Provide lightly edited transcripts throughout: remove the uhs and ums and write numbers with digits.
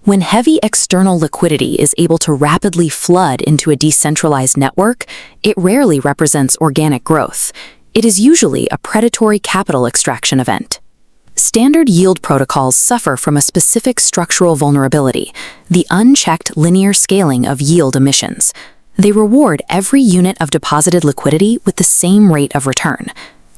When heavy external liquidity is able to rapidly flood into a decentralized network, it rarely represents organic growth. It is usually a predatory capital extraction event. Standard yield protocols suffer from a specific structural vulnerability, the unchecked linear scaling of yield emissions. They reward every unit of deposited liquidity with the same rate of return.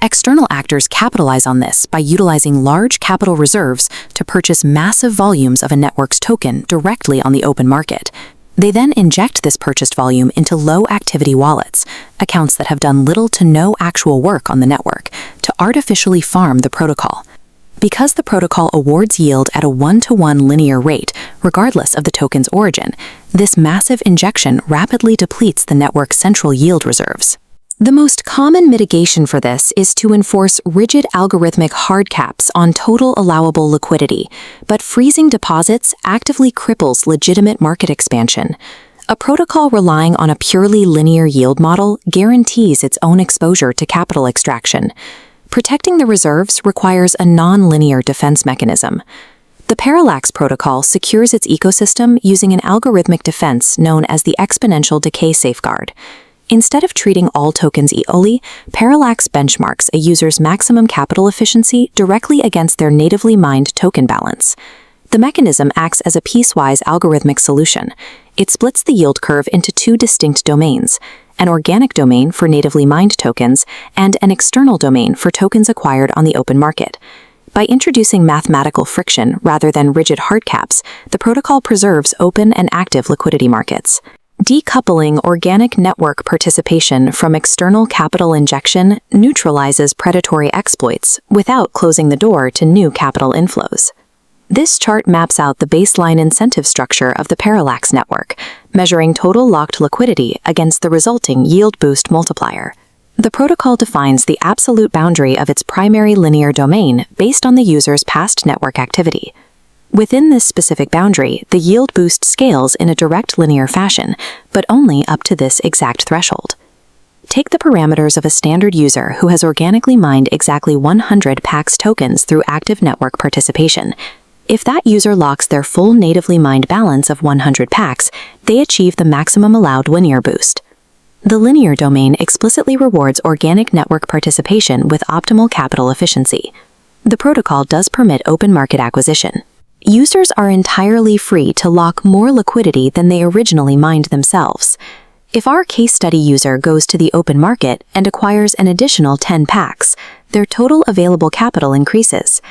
External actors capitalize on this by utilizing large capital reserves to purchase massive volumes of a network's token directly on the open market. They then inject this purchased volume into low-activity wallets, accounts that have done little to no actual work on the network, to artificially farm the protocol. Because the protocol awards yield at a one-to-one linear rate, regardless of the token's origin, this massive injection rapidly depletes the network's central yield reserves. The most common mitigation for this is to enforce rigid algorithmic hard caps on total allowable liquidity, but freezing deposits actively cripples legitimate market expansion. A protocol relying on a purely linear yield model guarantees its own exposure to capital extraction. Protecting the reserves requires a non-linear defense mechanism. The Parallax Protocol secures its ecosystem using an algorithmic defense known as the Exponential Decay Safeguard. Instead of treating all tokens equally, Parallax benchmarks a user's maximum capital efficiency directly against their natively mined token balance. The mechanism acts as a piecewise algorithmic solution. It splits the yield curve into two distinct domains: an organic domain for natively mined tokens, and an external domain for tokens acquired on the open market. By introducing mathematical friction rather than rigid hard caps, the protocol preserves open and active liquidity markets. Decoupling organic network participation from external capital injection neutralizes predatory exploits without closing the door to new capital inflows. This chart maps out the baseline incentive structure of the Parallax network, measuring total locked liquidity against the resulting yield boost multiplier. The protocol defines the absolute boundary of its primary linear domain based on the user's past network activity. Within this specific boundary, the yield boost scales in a direct linear fashion, but only up to this exact threshold. Take the parameters of a standard user who has organically mined exactly 100 PAX tokens through active network participation. If that user locks their full natively mined balance of 100 PAX, they achieve the maximum allowed linear boost. The linear domain explicitly rewards organic network participation with optimal capital efficiency. The protocol does permit open market acquisition. Users are entirely free to lock more liquidity than they originally mined themselves. If our case study user goes to the open market and acquires an additional 10 PAX, their total available capital increases.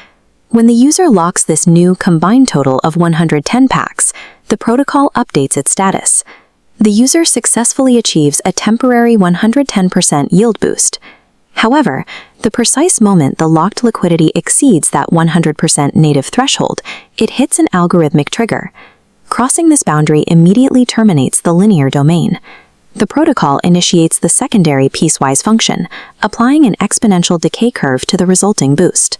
When the user locks this new combined total of 110 PAX, the protocol updates its status. The user successfully achieves a temporary 110% yield boost. However, the precise moment the locked liquidity exceeds that 100% native threshold, it hits an algorithmic trigger. Crossing this boundary immediately terminates the linear domain. The protocol initiates the secondary piecewise function, applying an exponential decay curve to the resulting boost.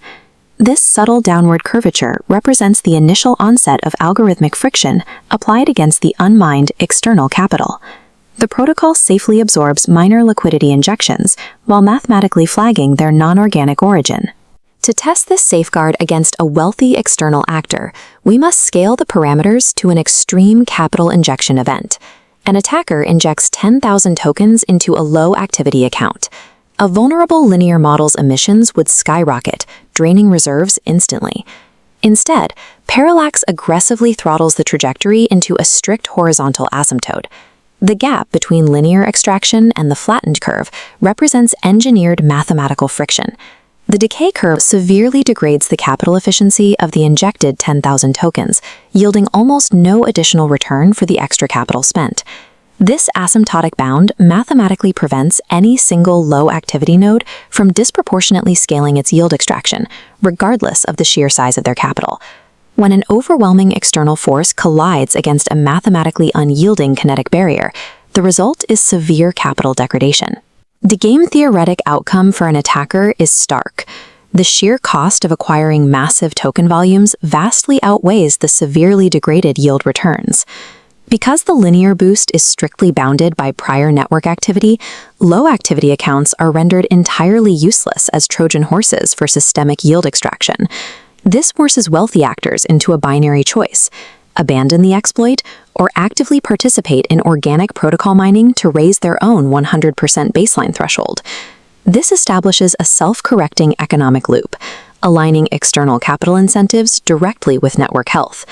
This subtle downward curvature represents the initial onset of algorithmic friction applied against the unmined external capital. The protocol safely absorbs minor liquidity injections while mathematically flagging their non-organic origin. To test this safeguard against a wealthy external actor, we must scale the parameters to an extreme capital injection event. An attacker injects 10,000 tokens into a low-activity account. A vulnerable linear model's emissions would skyrocket, draining reserves instantly. Instead, Parallax aggressively throttles the trajectory into a strict horizontal asymptote. The gap between linear extraction and the flattened curve represents engineered mathematical friction. The decay curve severely degrades the capital efficiency of the injected 10,000 tokens, yielding almost no additional return for the extra capital spent. This asymptotic bound mathematically prevents any single low-activity node from disproportionately scaling its yield extraction, regardless of the sheer size of their capital. When an overwhelming external force collides against a mathematically unyielding kinetic barrier, the result is severe capital degradation. The game-theoretic outcome for an attacker is stark. The sheer cost of acquiring massive token volumes vastly outweighs the severely degraded yield returns. Because the linear boost is strictly bounded by prior network activity, low-activity accounts are rendered entirely useless as Trojan horses for systemic yield extraction. This forces wealthy actors into a binary choice: abandon the exploit, or actively participate in organic protocol mining to raise their own 100% baseline threshold. This establishes a self-correcting economic loop, aligning external capital incentives directly with network health.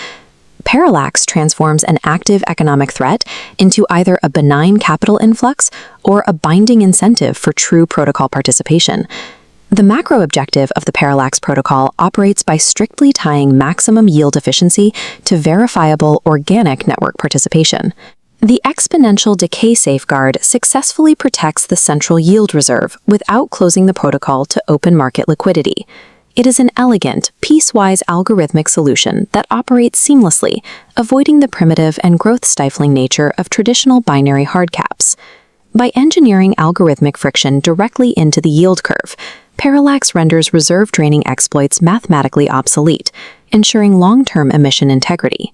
Parallax transforms an active economic threat into either a benign capital influx or a binding incentive for true protocol participation. The macro objective of the Parallax Protocol operates by strictly tying maximum yield efficiency to verifiable organic network participation. The Exponential Decay Safeguard successfully protects the central yield reserve without closing the protocol to open market liquidity. It is an elegant, piecewise algorithmic solution that operates seamlessly, avoiding the primitive and growth-stifling nature of traditional binary hard caps. By engineering algorithmic friction directly into the yield curve, Parallax renders reserve-draining exploits mathematically obsolete, ensuring long-term emission integrity.